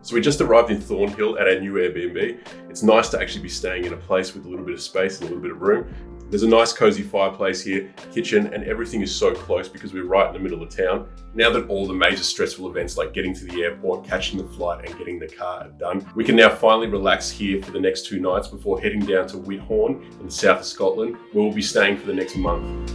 So we just arrived in Thornhill at our new Airbnb. It's nice to actually be staying in a place with a little bit of space and a little bit of room. There's a nice cozy fireplace here, kitchen, and everything is so close because we're right in the middle of town. Now that all the major stressful events like getting to the airport, catching the flight, and getting the car are done, we can now finally relax here for the next 2 nights before heading down to Whithorn in the south of Scotland, where we'll be staying for the next month.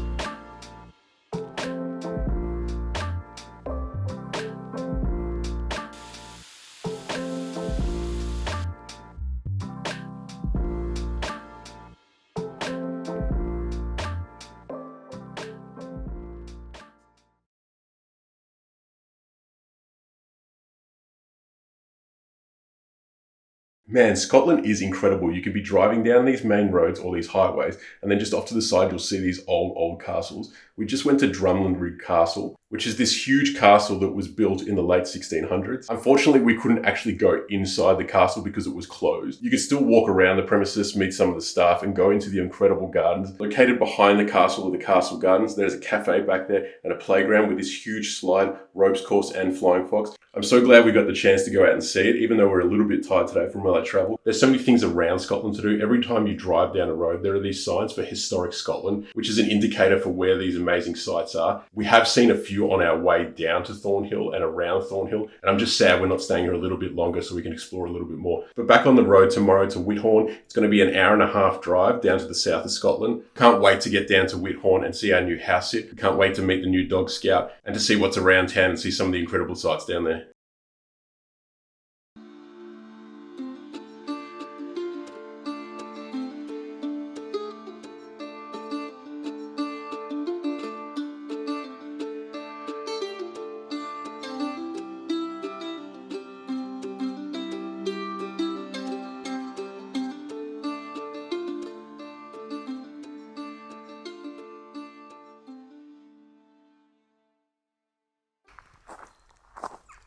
Man, Scotland is incredible. You could be driving down these main roads or these highways, and then just off to the side, you'll see these old castles. We just went to Drumlanrig Castle, which is this huge castle that was built in the late 1600s. Unfortunately, we couldn't actually go inside the castle because it was closed. You could still walk around the premises, meet some of the staff, and go into the incredible gardens. Located behind the castle are the castle gardens. There's a cafe back there and a playground with this huge slide, ropes course, and flying fox. I'm so glad we got the chance to go out and see it, even though we're a little bit tired today from all that travel. There's so many things around Scotland to do. Every time you drive down a road, there are these signs for Historic Scotland, which is an indicator for where these amazing sites are. We have seen a few on our way down to Thornhill and around Thornhill, and I'm just sad we're not staying here a little bit longer so we can explore a little bit more. But back on the road tomorrow to Whithorn, it's going to be an hour-and-a-half drive down to the south of Scotland. Can't wait to get down to Whithorn and see our new house sit. Can't wait to meet the new dog scout and to see what's around town and see some of the incredible sights down there.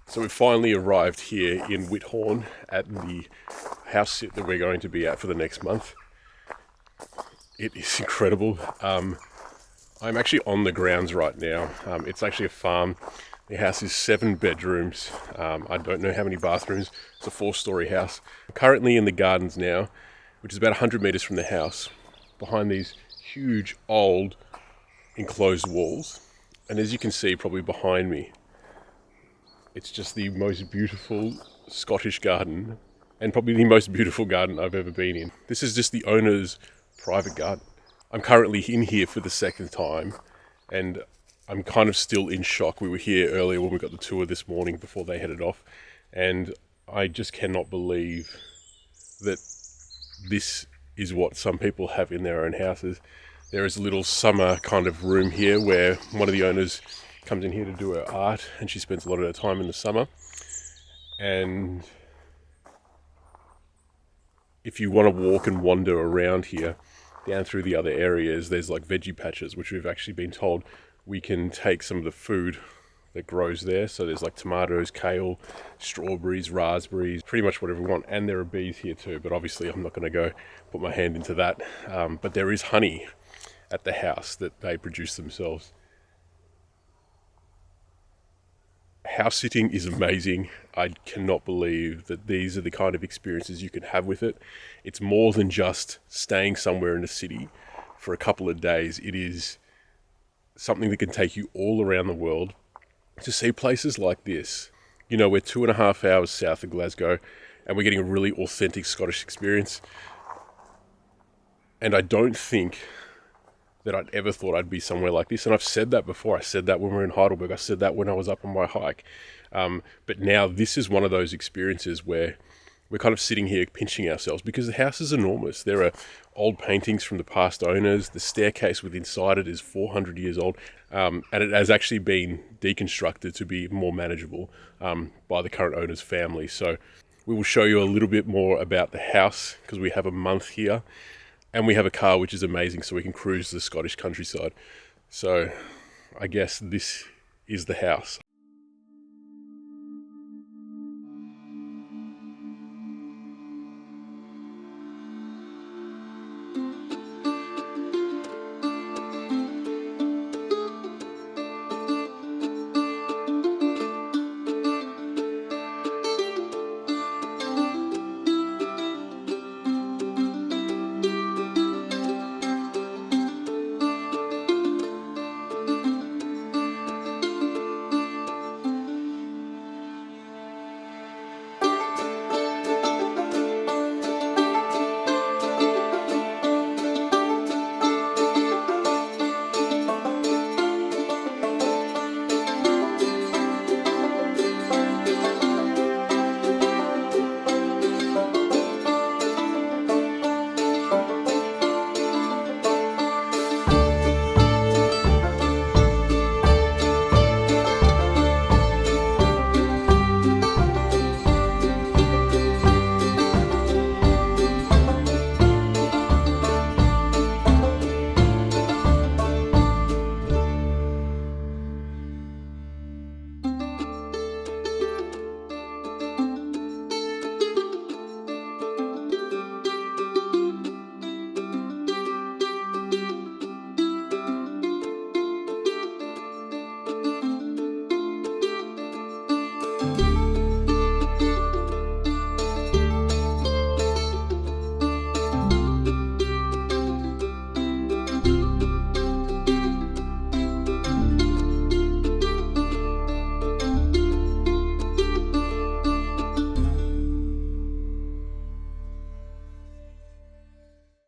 So we've finally arrived here in Whithorn at the house sit that we're going to be at for the next month. It is incredible. I'm actually on the grounds right now. It's actually a farm. The house is 7 bedrooms. I don't know how many bathrooms. It's a 4-story house. I'm currently in the gardens now, which is about 100 meters from the house, behind these huge old enclosed walls. And as you can see probably behind me, it's just the most beautiful Scottish garden, and probably the most beautiful garden I've ever been in. This is just the owner's private garden. I'm currently in here for the second time, and I'm kind of still in shock. We were here earlier when we got the tour this morning before they headed off, and I just cannot believe that this is what some people have in their own houses. There is a little summer kind of room here where one of the owners comes in here to do her art, and she spends a lot of her time in the summer. And if you want to walk and wander around here, down through the other areas, there's like veggie patches, which we've actually been told we can take some of the food that grows there. So there's like tomatoes, kale, strawberries, raspberries, pretty much whatever we want. And there are bees here too, but obviously I'm not going to go put my hand into that. But there is honey at the house that they produce themselves. House sitting is amazing. I cannot believe that these are the kind of experiences you can have with it. It's more than just staying somewhere in a city for a couple of days. It is something that can take you all around the world to see places like this. You know, we're 2.5 hours south of Glasgow, and we're getting a really authentic Scottish experience. And I don't think that I'd ever thought I'd be somewhere like this. And I've said that before. I said that when we were in Heidelberg. I said that when I was up on my hike. But now this is one of those experiences where we're kind of sitting here pinching ourselves because the house is enormous. There are old paintings from the past owners. The staircase with inside it is 400 years old. And it has actually been deconstructed to be more manageable by the current owner's family. So we will show you a little bit more about the house because we have a month here. And we have a car, which is amazing, so we can cruise the Scottish countryside. So I guess this is the house.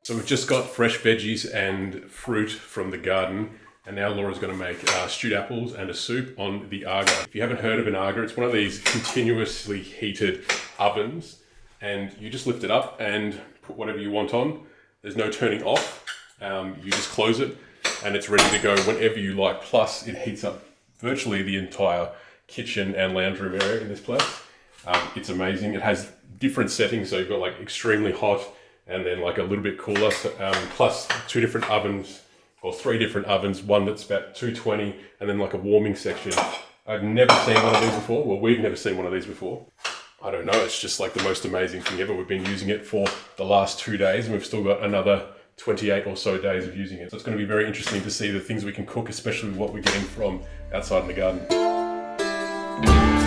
So we've just got fresh veggies and fruit from the garden, and now Laura's going to make stewed apples and a soup on the Aga. If you haven't heard of an Aga, it's one of these continuously heated ovens, and you just lift it up and put whatever you want on. There's no turning off. You just close it and it's ready to go whenever you like. Plus it heats up virtually the entire kitchen and lounge room area in this place. It's amazing. It has different settings, so you've got like extremely hot and then like a little bit cooler, plus 2 different ovens, or 3 different ovens, one that's about 220, and then like a warming section. I've never seen one of these before. Well, we've never seen one of these before. I don't know, it's just like the most amazing thing ever. We've been using it for the last 2 days, and we've still got another 28 or so days of using it. So it's going to be very interesting to see the things we can cook, especially what we're getting from outside in the garden.